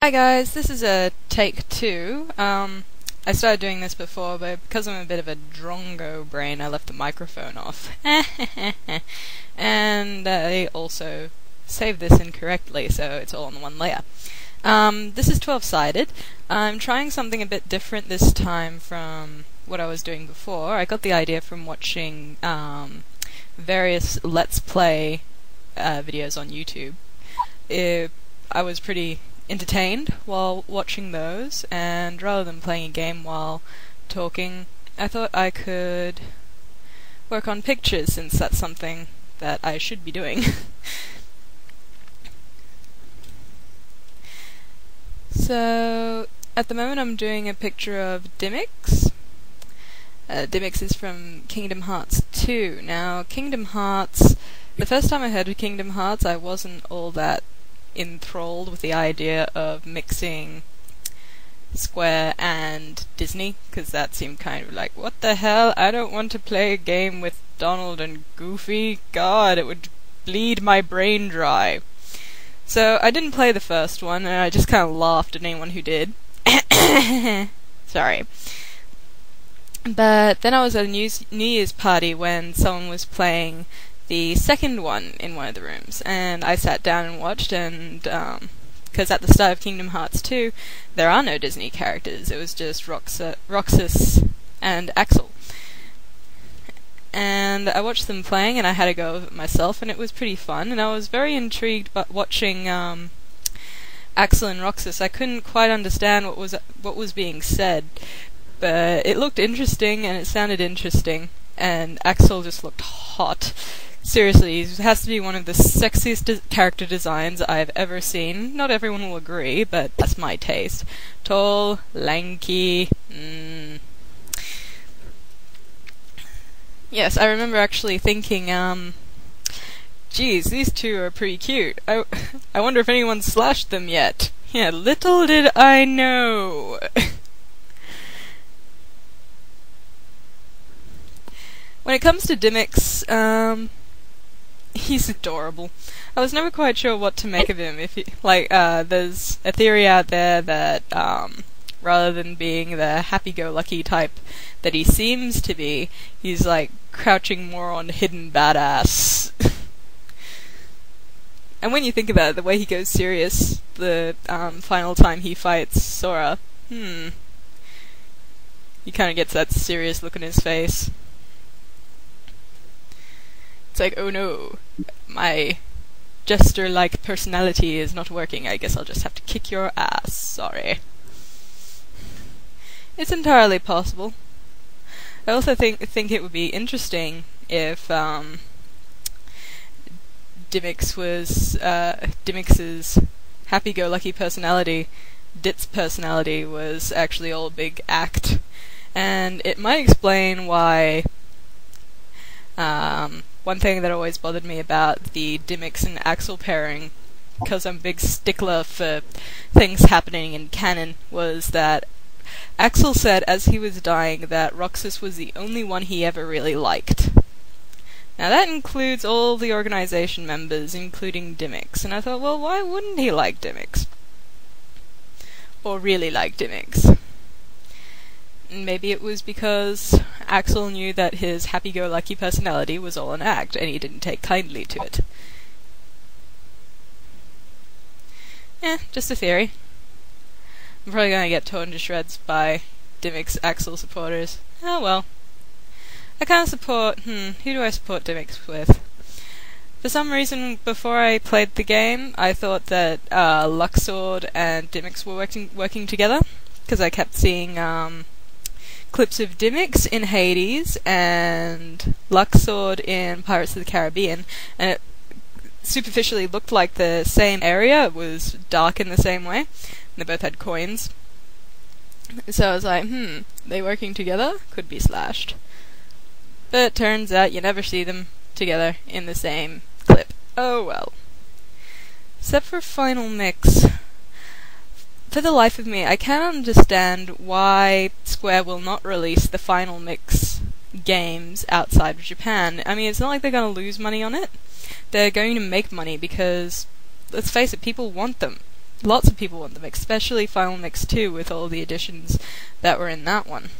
Hi guys, this is a take two. I started doing this before, but because I'm a bit of a drongo brain, I left the microphone off. And I also saved this incorrectly, so it's all on one layer. This is 12-sided. I'm trying something a bit different this time from what I was doing before. I got the idea from watching various Let's Play videos on YouTube. I was pretty entertained while watching those, and rather than playing a game while talking, I thought I could work on pictures, since that's something that I should be doing. So, at the moment I'm doing a picture of Demyx. Demyx is from Kingdom Hearts 2. Now, Kingdom Hearts, the first time I heard of Kingdom Hearts, I wasn't all that enthralled with the idea of mixing Square and Disney, because that seemed kind of like, what the hell, I don't want to play a game with Donald and Goofy, god, it would bleed my brain dry. So I didn't play the first one, and I just kind of laughed at anyone who did. Sorry. But then I was at a New Year's party when someone was playing the second one in one of the rooms, and I sat down and watched, and because at the start of Kingdom Hearts 2 there are no Disney characters, it was just Roxas and Axel. And I watched them playing, and I had a go of it myself, and it was pretty fun, and I was very intrigued by watching Axel and Roxas. I couldn't quite understand what was being said, but it looked interesting and it sounded interesting, and Axel just looked hot. Seriously, he has to be one of the sexiest character designs I've ever seen. Not everyone will agree, but that's my taste. Tall, lanky, Yes, I remember actually thinking, geez, these two are pretty cute. I wonder if anyone slashed them yet. Yeah, little did I know. When it comes to Demyx, he's adorable. I was never quite sure what to make of him. There's a theory out there that, rather than being the happy-go-lucky type that he seems to be, he's like crouching more on hidden badass. And when you think about it, the way he goes serious the final time he fights Sora, he kind of gets that serious look on his face. It's like, oh no, my jester-like personality is not working. I guess I'll just have to kick your ass. Sorry. It's entirely possible. I also think it would be interesting if Demyx's happy-go-lucky personality, Dit's personality, was actually all a big act, and it might explain why. One thing that always bothered me about the Demyx and Axel pairing, because I'm a big stickler for things happening in canon, was that Axel said as he was dying that Roxas was the only one he ever really liked. Now that includes all the organization members, including Demyx, and I thought, well, why wouldn't he like Demyx? Or really like Demyx? Maybe it was because Axel knew that his happy-go-lucky personality was all an act, and he didn't take kindly to it. Just a theory. I'm probably gonna get torn to shreds by Demyx Axel supporters. Oh well. I kinda support, who do I support Demyx with? For some reason, before I played the game, I thought that Luxord and Demyx were working together, because I kept seeing clips of Demyx in Hades and Luxord in Pirates of the Caribbean, and it superficially looked like the same area. It was dark in the same way. They both had coins. So I was like, they working together? Could be slashed. But it turns out you never see them together in the same clip. Oh well. Except for Final Mix. For the life of me, I can't understand why Square will not release the Final Mix games outside of Japan. I mean, it's not like they're going to lose money on it. They're going to make money because, let's face it, people want them. lots of people want them, especially Final Mix 2 with all the additions that were in that one.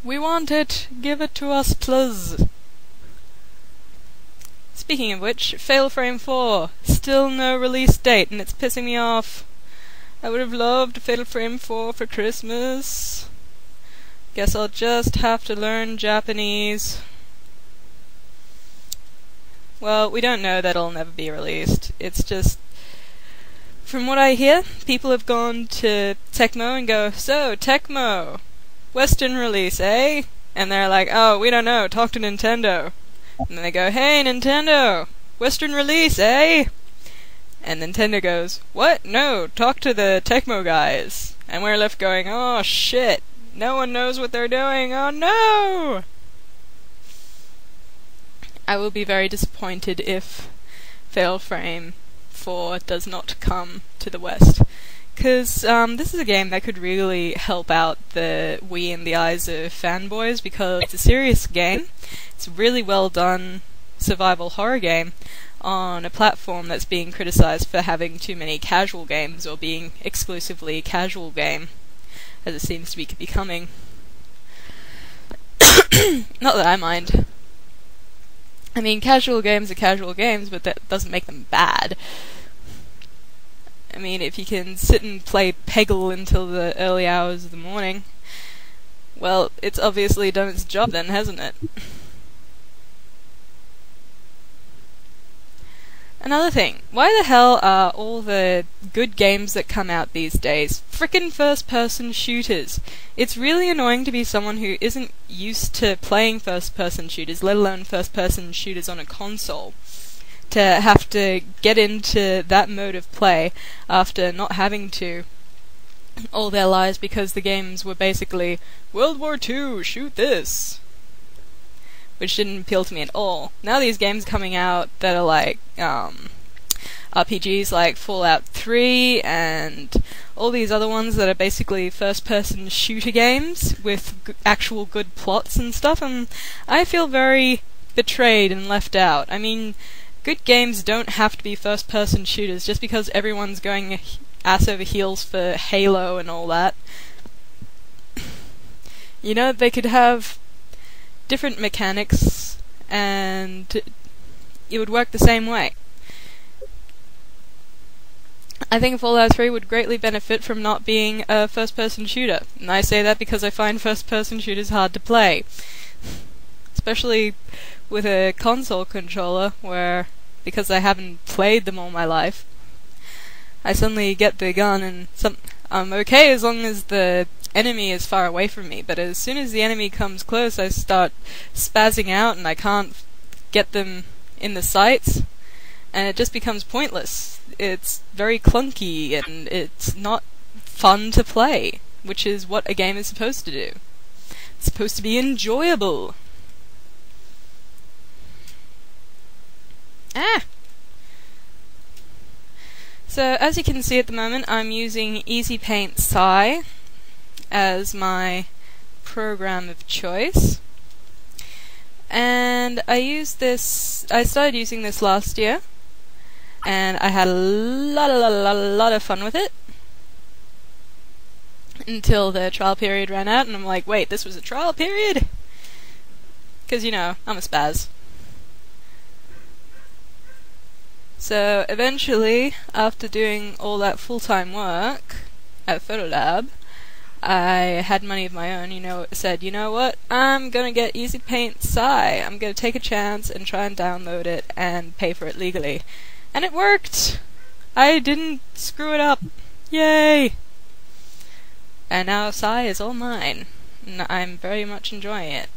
We want it! Give it to us, please! Speaking of which, Fatal Frame 4, still no release date, and it's pissing me off. I would have loved Fatal Frame 4 for Christmas. Guess I'll just have to learn Japanese. Well, we don't know that it'll never be released. It's just, from what I hear, people have gone to Tecmo and go, "So, Tecmo, Western release, eh?" And they're like, "Oh, we don't know, talk to Nintendo." And then they go, "Hey, Nintendo, Western release, eh?" And Nintendo goes, "What? No, talk to the Tecmo guys." And we're left going, "Oh shit, no one knows what they're doing, oh no!" I will be very disappointed if Fatal Frame 4 does not come to the West. Because this is a game that could really help out the Wii in the eyes of fanboys, because it's a serious game. It's a really well done survival horror game on a platform that's being criticized for having too many casual games, or being exclusively casual game, as it seems to be becoming. Not that I mind. I mean, casual games are casual games, but that doesn't make them bad. I mean, if you can sit and play Peggle until the early hours of the morning, well, it's obviously done its job then, hasn't it? Another thing, why the hell are all the good games that come out these days frickin' first-person shooters? It's really annoying to be someone who isn't used to playing first-person shooters, let alone first-person shooters on a console, to have to get into that mode of play after not having to all their lives, because the games were basically World War II, shoot this, which didn't appeal to me at all. Now these games coming out that are like RPGs like Fallout 3 and all these other ones that are basically first-person shooter games with actual good plots and stuff, and I feel very betrayed and left out. I mean, good games don't have to be first-person shooters just because everyone's going ass over heels for Halo and all that. You know, they could have different mechanics and it would work the same way. I think Fallout 3 would greatly benefit from not being a first-person shooter, and I say that because I find first-person shooters hard to play. Especially with a console controller, where, because I haven't played them all my life, I suddenly get the gun and I'm okay as long as the enemy is far away from me, but as soon as the enemy comes close, I start spazzing out and I can't get them in the sights, and it just becomes pointless. It's very clunky and it's not fun to play, which is what a game is supposed to do. It's supposed to be enjoyable. So, as you can see at the moment, I'm using Easy Paint Sci as my program of choice. And I started using this last year, and I had a lot of fun with it until the trial period ran out, and I'm like, wait, this was a trial period? Because, you know, I'm a spaz. So eventually, after doing all that full-time work at Photolab, I had money of my own, said, you know what, I'm gonna get Easy Paint Sci. I'm gonna take a chance and try and download it and pay for it legally. And it worked! I didn't screw it up. Yay! And now Sci is all mine, and I'm very much enjoying it.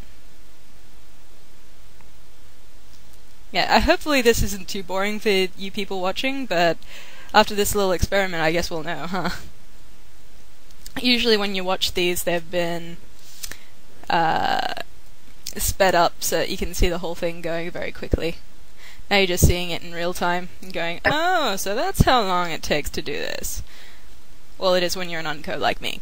Yeah, hopefully this isn't too boring for you people watching, but after this little experiment, I guess we'll know, huh? Usually when you watch these, they've been sped up so that you can see the whole thing going very quickly. Now you're just seeing it in real time and going, oh, so that's how long it takes to do this. Well, it is when you're an unco like me.